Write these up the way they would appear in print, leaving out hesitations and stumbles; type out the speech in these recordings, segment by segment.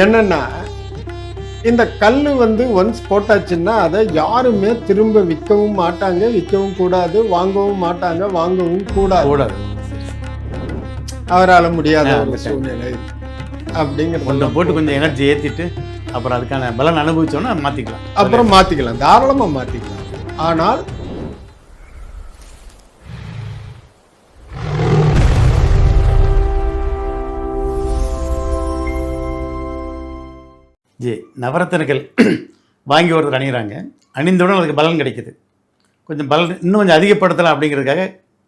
என்னன்னா இந்த கல் ஒன்ஸ் போட்டாச்சுன்னா அதை யாருமே திரும்ப விற்கவும் மாட்டாங்க, விற்கவும் கூடாது, வாங்கவும் மாட்டாங்க, வாங்கவும் கூடாது. அவரால் முடியாத ஒரு சூழ்நிலை அப்படிங்கிறது கொஞ்சம் போட்டு கொஞ்சம் எனர்ஜி ஏற்றிட்டு அப்புறம் அதுக்கான பலன் அனுபவிச்சோன்னா மாற்றிக்கலாம். அப்புறம் மாற்றிக்கலாம், தாராளமாக மாற்றிக்கலாம். ஆனால் நவரத்தினங்கள் வாங்கி ஒருத்தர் அணிகிறாங்க, அணிந்தவுடன் அதுக்கு பலன் கிடைக்குது. கொஞ்சம் பலன் இன்னும் கொஞ்சம் அதிகப்படுத்தலாம் அப்படிங்கிறதுக்காக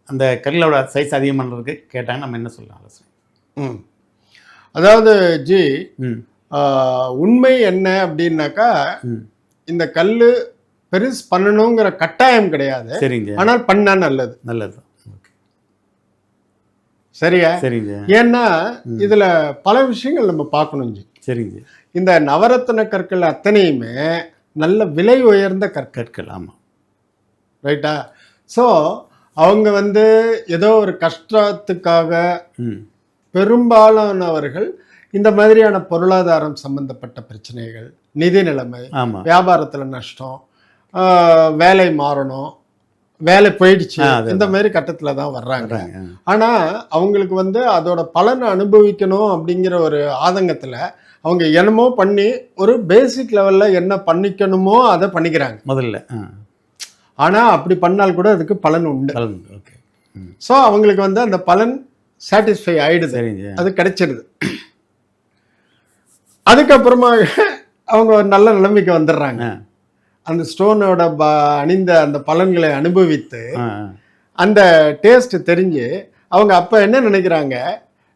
அந்த கல்லோட சைஸ் அதிகம் பண்ணுறதுக்கு கேட்டாங்க. நம்ம என்ன சொல்லலாம் ஆலோசனை? அதாவது ஜி உண்மை என்ன அப்படின்னாக்கா இந்த கல் பெருசு பண்ணணுங்கிற கட்டாயம் கிடையாது. சரிங்க. ஆனால் பண்ணா நல்லது. நல்லது. சரியா? சரிங்க. ஏன்னா இதுல பல விஷயங்கள் நம்ம பார்க்கணும் ஜி. சரிங்க. இந்த நவரத்தின கற்கள் அத்தனையுமே நல்ல விலை உயர்ந்த கற்கள். ஆமாம், ரைட்டா? ஸோ அவங்க ஏதோ ஒரு கஷ்டத்துக்காக பெரும்பாலானவர்கள் இந்த மாதிரியான பொருளாதாரம் சம்பந்தப்பட்ட பிரச்சனைகள், நிதி நிலைமை, வியாபாரத்தில் நஷ்டம், வேலை மாறணும், வேலை போயிடுச்சு, இந்த மாதிரி கட்டத்தில் தான் வர்றாங்க. ஆனால் அவங்களுக்கு அதோட பலனை அனுபவிக்கணும் அப்படிங்கிற ஒரு ஆதங்கத்தில் அவங்க என்னமோ பண்ணி ஒரு பேசிக் லெவலில் என்ன பண்ணிக்கணுமோ அதை பண்ணிக்கிறாங்க முதல்ல. ஆனால் அப்படி பண்ணால் கூட அதுக்கு பலன் உண்டு. ஓகே. ஸோ அவங்களுக்கு அந்த பலன் சாட்டிஸ்ஃபை ஆயிடுது, அது கிடைச்சிடுது. அதுக்கப்புறமா அவங்க ஒரு நல்ல நிலைமைக்கு வந்துடுறாங்க. அந்த ஸ்டோனோட அணிந்த அந்த பலன்களை அனுபவித்து அந்த டேஸ்ட் தெரிஞ்சு அவங்க அப்போ என்ன நினைக்கிறாங்க,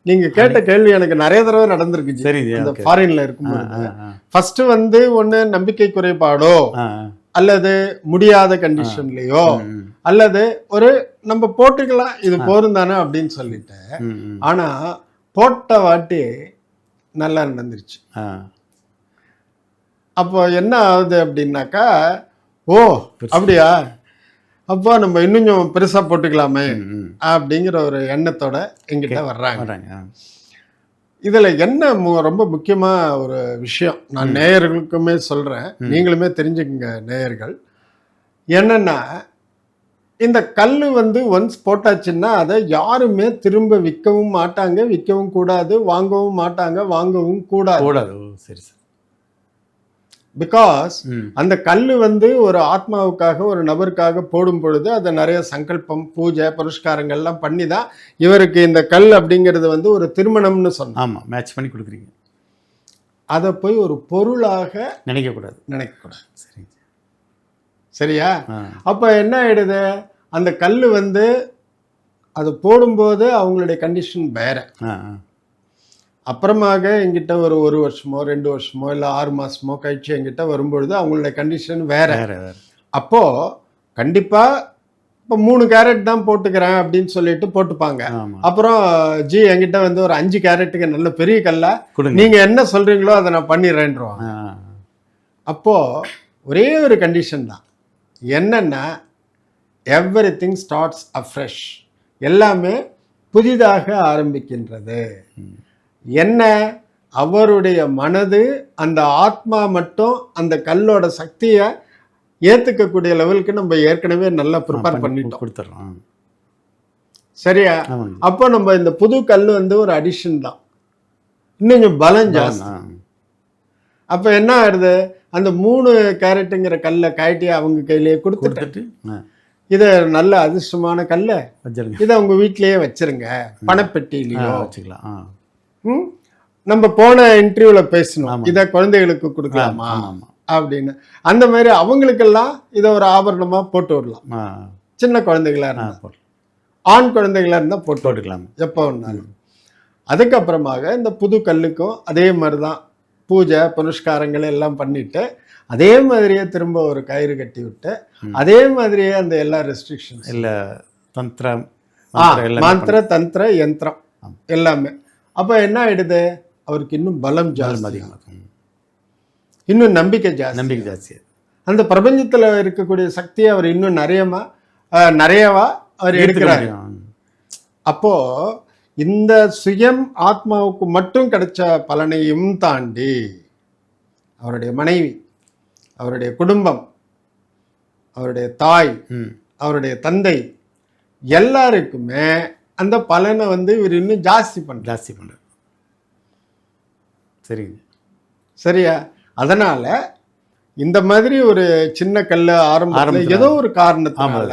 நீங்க கேட்ட கேள்வி எனக்கு நிறைய தடவை நடந்திருக்கு இந்த ஃபாரின்ல இருக்கும்போது. ஃபர்ஸ்ட் ஒண்ணு நம்பிக்கை குறைபாடோ அல்லது முடியாத கண்டிஷன்லயோ அல்லது ஒரு நம்ம போட்டுக்கலாம் இது போரும் தானே அப்படின்னு சொல்லிட்டு, ஆனா போட்ட வாட்டி நல்லா நடந்துருச்சு. அப்போ என்ன ஆகுது அப்படின்னாக்கா, ஓ அப்படியா, அப்போ நம்ம இன்னும் கொஞ்சம் பெருசா போட்டுக்கலாமே அப்படிங்கிற ஒரு எண்ணத்தோட எங்கிட்ட வர்றாங்க. இதுல என்ன ரொம்ப முக்கியமா ஒரு விஷயம் நான் நேயர்களுக்குமே சொல்றேன், நீங்களுமே தெரிஞ்சுக்கங்க நேயர்கள். என்னன்னா இந்த கல் ஒன்ஸ் போட்டாச்சுன்னா அதை யாருமே திரும்ப விற்கவும் மாட்டாங்க, விற்கவும் கூடாது, வாங்கவும் மாட்டாங்க, வாங்கவும் கூடாது. சரி சார். பிகாஸ் அந்த கல் ஒரு ஆத்மாவுக்காக ஒரு நபருக்காக போடும் பொழுது அதை நிறைய சங்கல்பம், பூஜை, புரஸ்காரங்கள்லாம் பண்ணி தான் இவருக்கு இந்த கல் அப்படிங்கிறது ஒரு திருமணம்னு சொன்னோம். ஆமாம், மேட்ச் பண்ணி கொடுக்குறீங்க. அதை போய் ஒரு பொருளாக நினைக்கக்கூடாது. சரி, சரியா? அப்போ என்ன ஆயிடுது, அந்த கல் அது போடும்போது அவங்களுடைய கண்டிஷன் வேற. அப்புறமாக எங்கிட்ட ஒரு வருஷமோ 2 வருஷமோ இல்லை 6 மாசமோ கழிச்சு எங்கிட்ட வரும்பொழுது அவங்களுடைய கண்டிஷன் வேற. அப்போ கண்டிப்பா இப்போ 3 கேரட் தான் போட்டுக்கிறேன் அப்படின்னு சொல்லிட்டு போட்டுப்பாங்க. அப்புறம் ஜி என்கிட்ட ஒரு 5 கேரட்டுக்கு நல்ல பெரிய கல்லா நீங்க என்ன சொல்றீங்களோ அதை நான் பண்ணிடுறேன்றோம். அப்போ ஒரே ஒரு கண்டிஷன் தான், என்னன்னா எவ்ரிதிங் ஸ்டார்ட்ஸ் அஃப்ரெஷ், எல்லாமே புதிதாக ஆரம்பிக்கின்றது. என்ன, அவருடைய மனது அந்த ஆத்மா மட்டும் அந்த கல்லோட சக்தியை ஏத்துக்கக்கூடிய லெவலுக்கு நம்ம ஏற்கனவே நல்லா ப்ரிப்பேர் பண்ணிட்டோம், கொடுத்துறோம். சரியா? அப்போ நம்ம இந்த புது கல் ஒரு அடிஷன் தான், இன்னும் பலம் ஜாஸ்தி. அப்ப என்ன ஆகுது, அந்த 3 கேரட்டுங்கிற கல்லை காட்டி அவங்க கையிலேயே கொடுத்துட்டு, இதை நல்ல அதிர்ஷ்டமான கல்லை இதை அவங்க வீட்டிலேயே வச்சிருங்க, பணப்பெட்டியிலையோ வச்சுக்கலாம். நம்ம போன இன்டர்வியூல பேசணும், இதை குழந்தைகளுக்கு கொடுக்கலாமா அப்படின்னு. அந்த மாதிரி அவங்களுக்கெல்லாம் இதை ஒரு ஆபரணமா போட்டு விடலாம். சின்ன குழந்தைகளா இருந்தா, ஆண் குழந்தைகளா இருந்தா போட்டு விடலாம் எப்போ வேணாலும். அதுக்கப்புறமாக இந்த புது கல்லுக்கும் அதே மாதிரிதான் பூஜை புனஸ்காரங்கள் எல்லாம் பண்ணிட்டு, அதே மாதிரியே திரும்ப ஒரு கயிறு கட்டி விட்டு, அதே மாதிரியே அந்த எல்லா ரெஸ்ட்ரிக்ஷன்ஸ், இல்லை தந்திரம், மந்திர தந்திர யந்திரம் எல்லாமே. அப்போ என்ன ஆயிடுது, அவருக்கு இன்னும் பலம் ஜாஸ்தி, இன்னும் நம்பிக்கை ஜாஸ்தி. அந்த பிரபஞ்சத்தில் இருக்கக்கூடிய சக்தியை அவர் இன்னும் நிறையவா அவர் எடுக்கிறார். அப்போ இந்த சுயம் ஆத்மாவுக்கு மட்டும் கிடைச்ச பலனையும் தாண்டி அவருடைய மனைவி, அவருடைய குடும்பம், அவருடைய தாய், அவருடைய தந்தை எல்லாருக்குமே அந்த பலனை வந்து இவர் இன்னும் ஜாஸ்தி பண்ணுறார். சரிங்க. சரியா? அதனால இந்த மாதிரி ஒரு சின்ன கல்ல ஆரம்பத்தில் ஏதோ ஒரு காரணத்தினால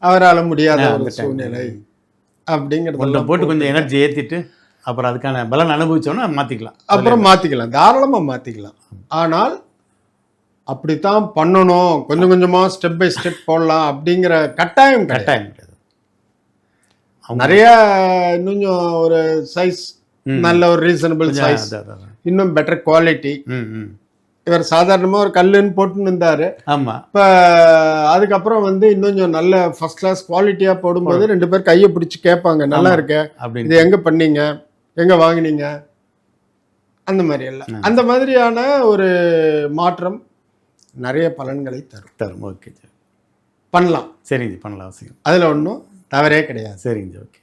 அவரால் முடியாத ஒரு சூழ்நிலை அப்படிங்கிறத போட்டு கொஞ்சம் எனர்ஜி ஏற்றிட்டு அப்புறம் அதுக்கான பலன் அனுபவிச்சோன்னா மாற்றிக்கலாம். அப்புறம் மாற்றிக்கலாம், தாராளமாக மாற்றிக்கலாம். ஆனால் அப்படித்தான் பண்ணணும், கொஞ்சம் கொஞ்சமாக ஸ்டெப் பை ஸ்டெப் போடலாம் அப்படிங்கிற கட்டாயம் கிடையாது. நிறைய இன்னும் ஒரு சைஸ், நல்ல ஒரு ரீசனபிள் சைஸ், இன்னும் பெட்டர் குவாலிட்டி. இவர் சாதாரணமாக ஒரு கல்லுன்னு போட்டுன்னு இருந்தாரு. ஆமாம். இப்போ அதுக்கப்புறம் வந்து இன்னும் நல்ல ஃபர்ஸ்ட் கிளாஸ் குவாலிட்டியாக போடும்போது 2 பேர் கையை பிடிச்சி கேட்பாங்க, நல்லா இருக்க, இது எங்கே பண்ணீங்க, எங்கே வாங்கினீங்க, அந்த மாதிரி எல்லாம். அந்த மாதிரியான ஒரு மாற்றம் நிறைய பலன்களை தரும். ஓகே, பண்ணலாம். சரிங்க, பண்ணலாம், அவசியம். அதில் ஒன்றும் தவறே கிடையாது. சரிங்க, ஓகே.